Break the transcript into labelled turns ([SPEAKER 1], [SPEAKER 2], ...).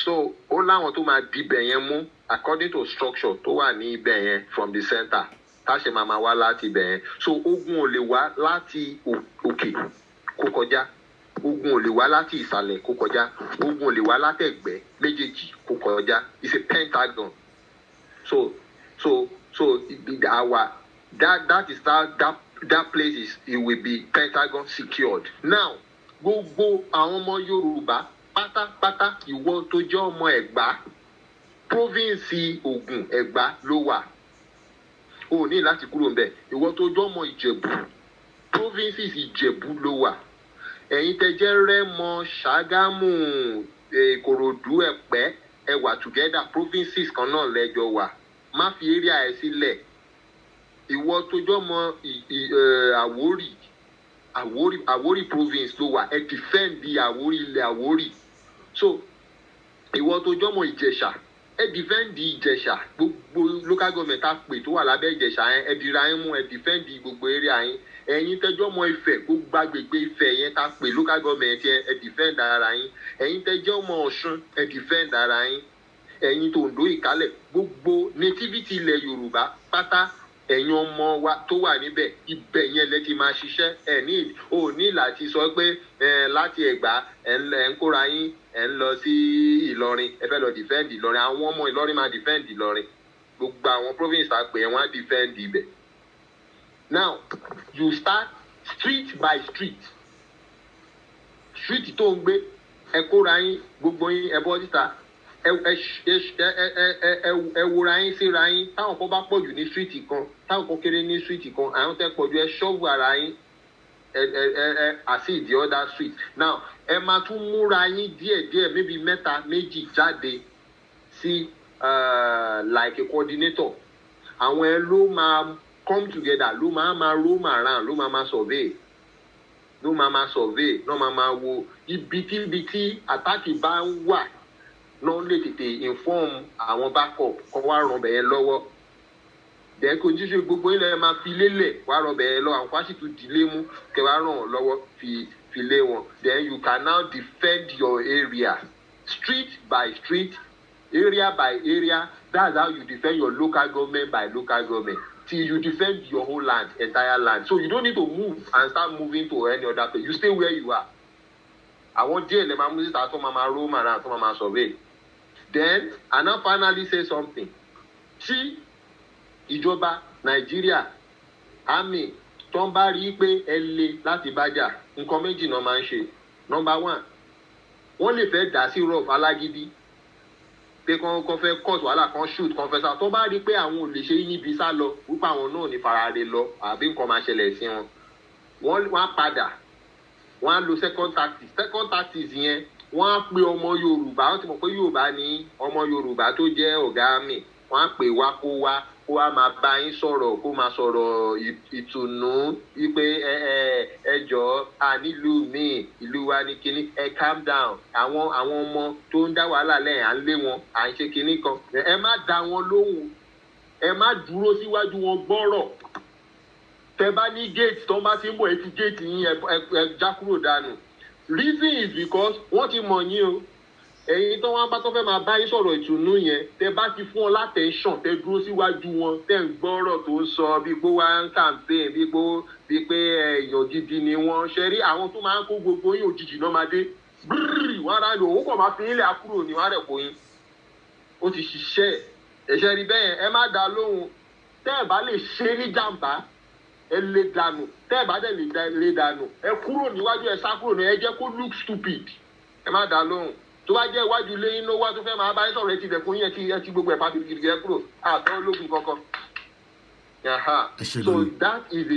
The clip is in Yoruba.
[SPEAKER 1] So ó láwọn tó máa dibẹ̀ yẹn mú according to structure tó wà ní ibẹ̀ yẹn from the center tá ṣe máa wá láti ibẹ̀ yẹn. So ogun ò lè wá láti òkè kó kọjá, ogun ò lè wá láti ìsàlẹ̀ kó kọjá, ogun ò lè wá látẹ̀gbẹ́ méjèèjì kó kọjá. It's a pentagon. So our that is that place is, it will be pentagon secured. Now gbogbo àwọn ọmọ Yorùbá pátápátá, ìwọ tó jẹ́ ọmọ Ẹ̀gbá, province Ògùn Ẹ̀gbá ló wà, o ní láti kúrò ńbẹ̀. Ìwọ tó jẹ́ ọmọ Ìjẹ̀bú, provinces Ìjẹ̀bú ló wà. Ẹ̀yin tẹ́ jẹ́ Rẹ́mọ, Ṣàgámù, Ìkòròdú, Ẹ̀pẹ́, ẹ wà together, provinces kan náà lẹ́jọ́ wà. Má fi area ẹ sílẹ̀. Ìwọ tó jẹ́ ọmọ Àwórì province ló wà, ẹ defend the Àwórì, ilẹ̀ Àwórì. So ìwọ tó jẹ́ ọmọ Ìjẹ̀ṣà, ẹ defend the Ìjẹ̀ṣà. Gbogbo local government á pè tó wà lábẹ́ Ìjẹ̀ṣà yẹn, ẹ dira yín mú, ẹ defend gbogbo area yín. Ẹ̀yin tẹ́jọ́ ọmọ Ifẹ̀, gbogbo agbègbè Ifẹ̀ yẹn tá pè local government yẹn, ẹ defend ara yín. Ẹ̀yin tẹ́jọ́ ọmọ Ọ̀ṣun, ẹ defend ara yín. Ẹ̀yin tó Oǹdó Ìkálẹ̀, gbogbo nativity ilẹ̀ Yorùbá pátá, ẹ̀yin ọmọ wa tó wà níbẹ̀, ibẹ̀ yẹn lẹ ti máa ṣiṣẹ́. Ò ní láti sọ pé láti Ẹ̀gbá ẹ̀ ń kóra yín, ẹ̀ ń lọ sí Ìlọrin, ẹ fẹ́ lọ defend Ìlọrin. Àwọn ọmọ Ìlọrin máa defend Ìlọrin. Gbogbo àwọn province tá pè wọ́n á defend ibẹ̀. Now you start street by street. Street tó ń gbé, ẹ kóra yín, gbogbo yín ẹ bọ́ síta. Ẹ wòra yín síra yín. Táwọn kan bá pọ̀jù ní street kan, táwọn kan kéré ní street kan, àwọn tẹ́ pọ̀jù ẹ ṣọ́ọ̀bù ara yín, àti the other street. Now ẹ máa tún múra yín díẹ̀díẹ̀, maybe mẹ́ta méjì jáde sí like a coordinator. Àwọn ẹ ló máa come together, ló máa roam around, ló máa survey, ló máa survey, ló máa wo ibi tí àtàkì bá ń wà, náà lè tètè inform àwọn backup kan wá ràn bẹ́ẹ̀ lọ́wọ́. Then kò ní ṣe gbogbo ilẹ̀ máa fi lélẹ̀ wá ràn bẹ́ẹ̀ lọ, àwọn kwásì tún dìlé mú kẹ́ wá ràn wọ́n lọ́wọ́ fi lé wọn. Then you can now defend your area, street by street, area by area. That's how you defend your local government by local government, till you defend your whole land, entire land. So you don't need to move and start moving to any other place. You stay where you are. Àwọn díẹ̀ lè máa mú síta tó máa roam around, tó máa survey. Then I now finally say something. Tí ìjọba Nàìjíríà àmì tó ń bá rí pé ẹ le láti bájà, nǹkan méjì náà máa ń ṣe. Number one, wọ́n lè fẹ́ dá sí rough alágídí, pé kán fẹ́ cut wàhálà, kan shoot, kan fẹ́ sá. Tó bá rí pé àwọn ò lè ṣe níbi sá lọ, wípé àwọn náà ní farare lọ, àbí nǹkan máa ṣẹlẹ̀ sí wọn, wọ́n á padà, wọ́n á lo second tactics. Second tactics yẹn, wọ́n á pe ọmọ Yorùbá, wọ́n ti mọ̀ pé Yorùbá ni ọmọ Yorùbá tó jẹ́ ọ̀gá mi. Wọ́n á pè wá kó wá máa bá yín sọ̀rọ̀, kó máa sọ̀rọ̀ ìtùnú wípé ẹ jọ̀ọ́, a nílùú mi, ìlú wa ní kinní, ẹ calm down. Àwọn ọmọ tó ń dá wàhálà lẹ́yìn, à ń lé wọn, à ń ṣe kinní kan. Ẹ má dá wọn lóhùn, ẹ má dúró síwájú wọn gbọ́rọ̀. Tẹ́ bá ní gate, tó bá ti ń bọ̀ ẹ ti gate yín, ẹ já kúrò dànù. Reason is because wọ́n ti mọ̀ yín o. Ẹ̀yin tó wọ́n bá tó fẹ́ máa bá yín sọ̀rọ̀ ìtùnú yẹn, tẹ́ bá ti fún ọ látẹ̀ńṣọ̀n, tẹ́ dúró síwájú wọn, tẹ́ ń gbọ́rọ̀ tó ń sọ bí pé wá ń campaign, bí pé èèyàn gidi ni wọ́n. Ṣe rí àwọn tó máa ń kó gbogbo yín òjijì náà máa dé. Wọ́n á lò ó kàn máa fi ilẹ̀ àkúrò ní wọ́n á rẹ̀ kó yín. Ó ti ṣiṣẹ́. Ẹ̀ṣẹ̀ rí bẹ́ẹ̀, ẹ má dá lóhùn. Tẹ́ ẹ bá lè ṣe ní jàǹbá, ẹ lè dànù. Tẹ́ ẹ bá dẹ̀ lè dànù, ẹ kúrò níwájú, ẹ sá kúrò ní, ẹ jẹ́ kó look stupid. Ẹ má dá lóhùn. Tó bá jẹ́ iwájú ilé yín ló wá tó fẹ́ máa bá yín sọ̀rọ̀, ẹ ti dẹ̀kun yín, ẹ ti gbogbo ẹ̀ pàtó gidigidi ẹ kúrò. Àtọ́ ológun kankan. So that is it.